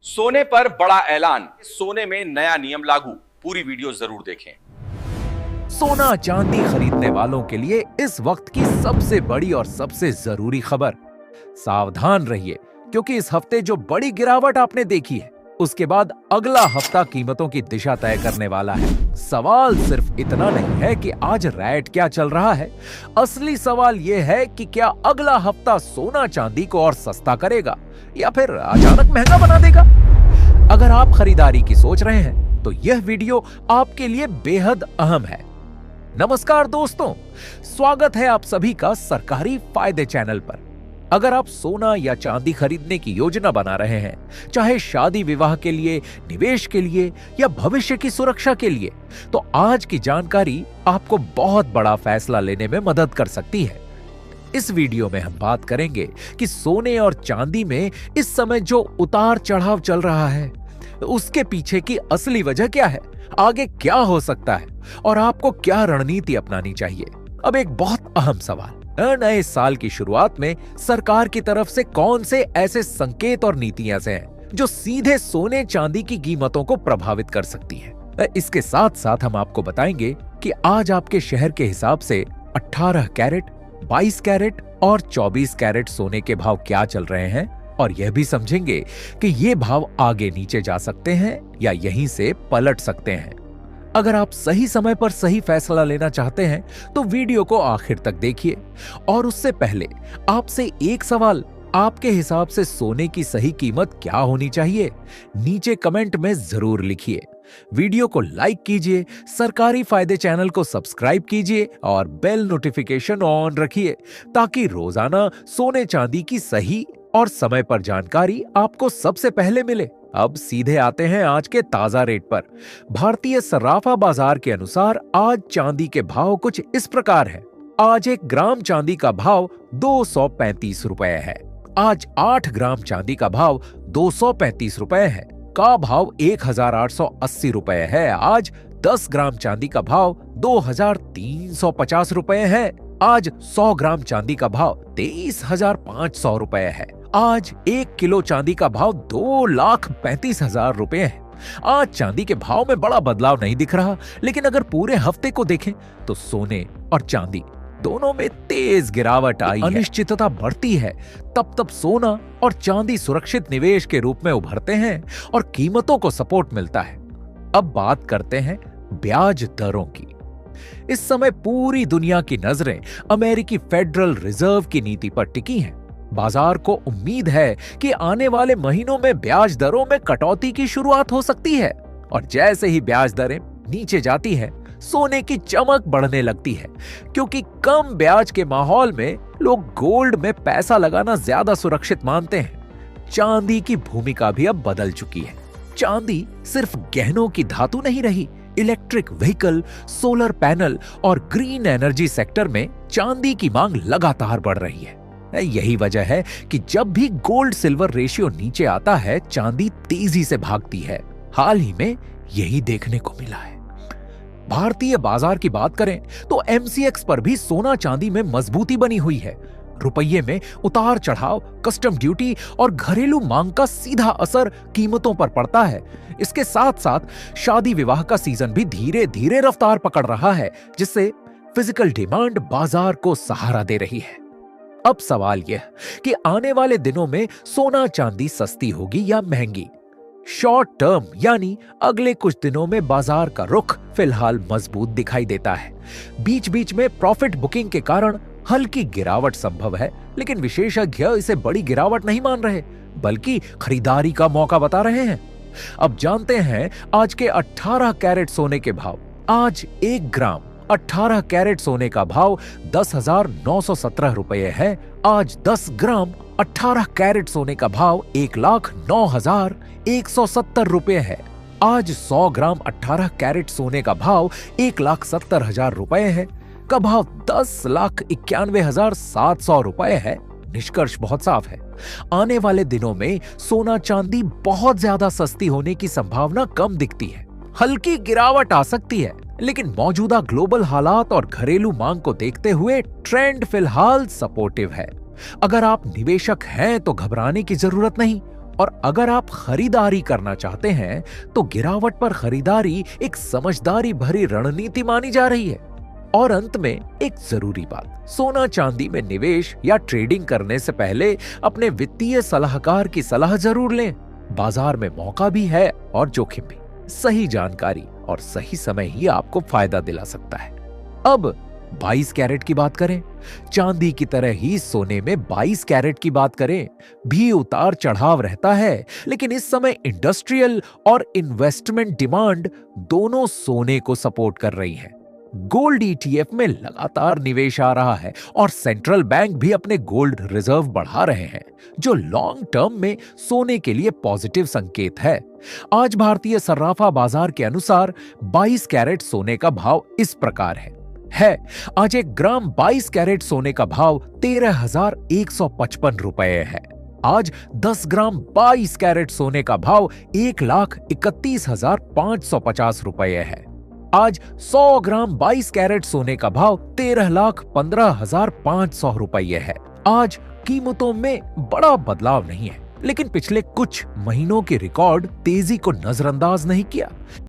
सोने पर बड़ा ऐलान, सोने में नया नियम लागू। पूरी वीडियो जरूर देखें। सोना चांदी खरीदने वालों के लिए इस वक्त की सबसे बड़ी और सबसे जरूरी खबर। सावधान रहिए, क्योंकि इस हफ्ते जो बड़ी गिरावट आपने देखी है, उसके बाद अगला हफ्ता कीमतों की दिशा तय करने वाला है। सवाल सिर्फ इतना नहीं है कि आज रेट क्या चल रहा है, असली सवाल यह है कि क्या अगला हफ्ता सोना चांदी को और सस्ता करेगा या फिर अचानक महंगा बना देगा। अगर आप खरीदारी की सोच रहे हैं तो यह वीडियो आपके लिए बेहद अहम है। नमस्कार दोस्तों, स्वागत है आप सभी का सरकारी फायदे चैनल पर। अगर आप सोना या चांदी खरीदने की योजना बना रहे हैं, चाहे शादी विवाह के लिए, निवेश के लिए या भविष्य की सुरक्षा के लिए, तो आज की जानकारी आपको बहुत बड़ा फैसला लेने में मदद कर सकती है। इस वीडियो में हम बात करेंगे कि सोने और चांदी में इस समय जो उतार चढ़ाव चल रहा है, उसके पीछे की असली वजह क्या है, आगे क्या हो सकता है और आपको क्या रणनीति अपनानी चाहिए। अब एक बहुत अहम सवाल, नए साल की शुरुआत में सरकार की तरफ से कौन से ऐसे संकेत और नीतियां हैं जो सीधे सोने चांदी की कीमतों को प्रभावित कर सकती है। इसके साथ साथ हम आपको बताएंगे कि आज आपके शहर के हिसाब से 18 कैरेट, 22 कैरेट और 24 कैरेट सोने के भाव क्या चल रहे हैं, और यह भी समझेंगे कि ये भाव आगे नीचे जा सकते हैं या यहीं से पलट सकते हैं। अगर आप सही समय पर सही फैसला लेना चाहते हैं तो वीडियो को आखिर तक देखिए। और उससे पहले आपसे एक सवाल, आपके हिसाब से सोने की सही कीमत क्या होनी चाहिए, नीचे कमेंट में जरूर लिखिए। वीडियो को लाइक कीजिए, सरकारी फायदे चैनल को सब्सक्राइब कीजिए और बेल नोटिफिकेशन ऑन रखिए, ताकि रोजाना सोने चांदी की सही और समय पर जानकारी आपको सबसे पहले मिले। अब सीधे आते हैं आज के ताजा रेट पर। भारतीय सराफा बाजार के अनुसार आज चांदी के भाव कुछ इस प्रकार है। आज 1 ग्राम चांदी का भाव 235 रुपए है। आज 8 ग्राम चांदी का भाव 235 रुपए है। का भाव 1880 रुपए है। आज 10 ग्राम चांदी का भाव 2350 रुपए है। आज 100 ग्राम चांदी का भाव 23,500 रुपए है। आज 1 किलो चांदी का भाव 2,35,000 रुपए है। आज चांदी के भाव में बड़ा बदलाव नहीं दिख रहा, लेकिन अगर पूरे हफ्ते को देखें तो सोने और चांदी दोनों में तेज गिरावट आई है। अनिश्चितता बढ़ती है, तब सोना और चांदी सुरक्षित निवेश के रूप में उभरते हैं और कीमतों को सपोर्ट मिलता है। अब बात करते हैं ब्याज दरों की। इस समय पूरी दुनिया की नजरें अमेरिकी फेडरल रिजर्व की नीति पर टिकी हैं। बाजार को उम्मीद है कि आने वाले महीनों में ब्याज दरों में कटौती की शुरुआत हो सकती है, और जैसे ही ब्याज दरें नीचे जाती है, सोने की चमक बढ़ने लगती है, क्योंकि कम ब्याज के माहौल में लोग गोल्ड में पैसा लगाना ज्यादा सुरक्षित मानते हैं। चांदी की भूमिका भी अब बदल चुकी है। चांदी सिर्फ गहनों की धातु नहीं रही। इलेक्ट्रिक व्हीकल, सोलर पैनल और ग्रीन एनर्जी सेक्टर में चांदी की मांग लगातार बढ़ रही है। यही वजह है कि जब भी गोल्ड सिल्वर रेशियो नीचे आता है, चांदी तेजी से भागती है। हाल ही में यही देखने को मिला है। भारतीय बाजार की बात करें तो एमसीएक्स पर भी सोना चांदी में मजबूती बनी हुई है। रुपये में उतार चढ़ाव, कस्टम ड्यूटी और घरेलू मांग का सीधा असर कीमतों पर पड़ता है। इसके साथ साथ शादी विवाह का सीजन भी धीरे धीरे रफ्तार पकड़ रहा है, जिससे फिजिकल डिमांड बाजार को सहारा दे रही है। अब सवाल यह कि आने वाले दिनों में सोना चांदी सस्ती होगी या महंगी। शॉर्ट टर्म यानी अगले कुछ दिनों में बाजार का रुख फिलहाल मजबूत दिखाई देता है। बीच बीच में प्रॉफिट बुकिंग के कारण हल्की गिरावट संभव है, लेकिन विशेषज्ञ इसे बड़ी गिरावट नहीं मान रहे, बल्कि खरीदारी का मौका बता रहे हैं। अब जानते हैं आज के 18 कैरेट सोने के भाव। आज 1 ग्राम 18 कैरेट सोने का भाव 10,917 रुपये है। आज 10 ग्राम 18 कैरेट सोने का भाव 1,09,170 रुपये है। आज 100 ग्राम 18 कैरेट सोने का भाव 1,70,000 रुपये है। का भाव 10,91,700 रुपये है। निष्कर्ष बहुत साफ है, आने वाले दिनों में सोना चांदी बहुत ज्यादा सस्ती होने की संभावना कम दिखती है। हल्की गिरावट आ सकती है, लेकिन मौजूदा ग्लोबल हालात और घरेलू मांग को देखते हुए ट्रेंड फिलहाल सपोर्टिव है। अगर आप निवेशक हैं तो घबराने की जरूरत नहीं, और अगर आप खरीदारी करना चाहते हैं तो गिरावट पर खरीदारी एक समझदारी भरी रणनीति मानी जा रही है। और अंत में एक जरूरी बात, सोना चांदी में निवेश या ट्रेडिंग करने से पहले अपने वित्तीय सलाहकार की सलाह जरूर लें। बाजार में मौका भी है और जोखिम भी। सही जानकारी और सही समय ही आपको फायदा दिला सकता है। अब 22 कैरेट की बात करें। चांदी की तरह ही सोने में 22 कैरेट की बात करें भी उतार चढ़ाव रहता है, लेकिन इस समय इंडस्ट्रियल और इन्वेस्टमेंट डिमांड दोनों सोने को सपोर्ट कर रही है। गोल्ड ईटीएफ में लगातार निवेश आ रहा है और सेंट्रल बैंक भी अपने गोल्ड रिजर्व बढ़ा रहे हैं, जो लॉन्ग टर्म में सोने के लिए पॉजिटिव संकेत है। आज भारतीय सर्राफा बाजार के अनुसार 22 कैरेट सोने का भाव इस प्रकार है। आज 1 ग्राम 22 कैरेट सोने का भाव 13,155 रुपए है। आज 10 ग्राम 22 कैरेट सोने का भाव 1,31,550 रुपए है। आज 100 ग्राम 22 कैरेट सोने का भाव 13,15,500 रुपए है। आज कीमतों में बड़ा बदलाव नहीं है, लेकिन पिछले कुछ महीनों के रिकॉर्ड तेजी को नजरअंदाज नहीं किया।